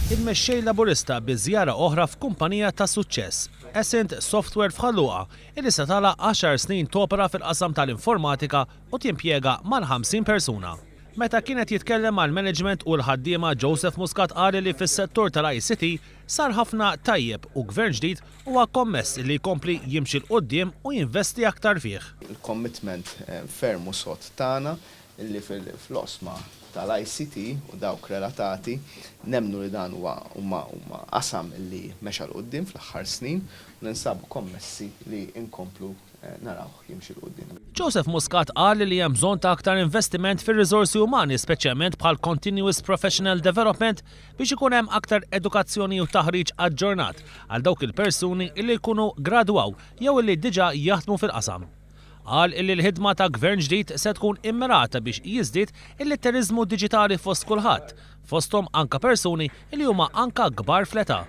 Il-mexxej Laburista bi żjara oħra f'kumpanija ta' suċċess, Essent Software f'Ħalluqa, illi se tagħla 10 snin topera fil-qasam tal-informatika u timpjega mal-50 persuna. Meta kienet jitkellem mal-management u l-ħaddiema Joseph Muscat qal li fis-settur tal-ICT sar ħafna tajjeb u gvern ġdid huwa kommess li jkompli jimxi l-qudiem u jinvesti aktar fih. Il-commitment ferm u sod tagħna illi fl-osma tal-ICT u dawk relatati nemnu li dan huma qasam li mexa l-qudiem fl-aħħar snin u ninsabu kommessi li inkomplu naraw jimxi l-qudiem. Joseph Muscat qal li hemm bżonn ta' aktar investiment fir-riżorsi umani speċjalment bħal continuous professional development biex ikun hemm aktar edukazzjoni u taħriġ aġġornat għal dawk il-persuni li jkunu gradwaw jew li diġà jaħdmu fil-qasam. Qal illi l-ħidma ta' gvern ġdid se tkun immirata biex jiżdied il-litterizmu diġitali fost kulħadd, fosthom anka persuni li huma anka kbar fl-età.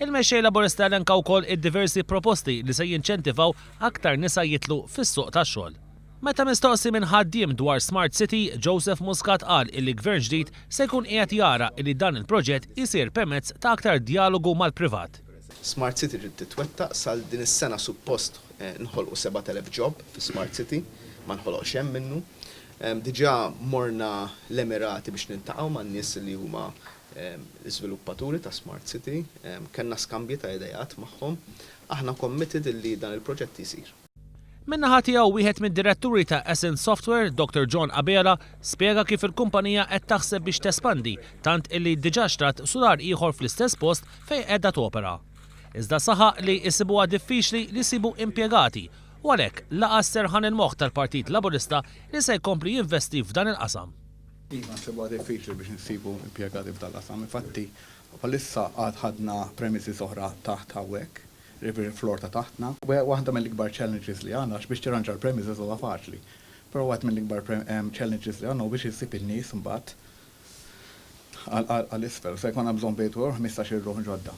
Il-mexxej Laburista elenka wkoll id-diversi proposti li se jinċentivaw aktar nisa jitlu fis-suq tax-xogħol. Meta mistoqsi minn ħaddiem dwar Smart City, Joseph Muscat qal illi gvern ġdid se jkun qiegħed jara li dan il-proġett isir permezz ta' aktar dialogu mal-privat. Smart City trid titwettaq sal din is-sena suppost nħolqu 7,000 job fi Smart City, ma nħolqux hemm minnu. Diġà morna l-Emirati biex niltaqgħu man-nies li huma l-iżviluppaturi ta' Smart City, kellna skambji ta' idejat magħhom, aħna committed li dan il-proġett isir. Min-naħa tiegħu wieħed mid-diretturi ta' Essent Software, Dr. John Abela, spjega kif il-kumpanija qed taħseb biex tespandi tant illi diġà xtrat sudar ieħor fl-istess post fejn qiegħda topera. Iżda saħaq li jsibuha diffiċli li jsibu impjegati u għalhekk laqa serħan il-moħħ tal-Partit Laburista li se jkompli jinvesti f'dan il-qasam. Iva nsibuha diffiċli biex nsibu impjegati f'dan il-qasam. Infatti bħalissa għad ħadna premises oħra taħt hawnhekk, river floor ta' taħtna. Waħda mill-ikbar challenges li għandna biex tirranġa l-premises huwa faċli. Però waħed mill-ikbar challenges li għandna biex isib in-nies imbagħad għall-isfel. Se jkun hemm bżonn bejt 15-il ruħ ġodda.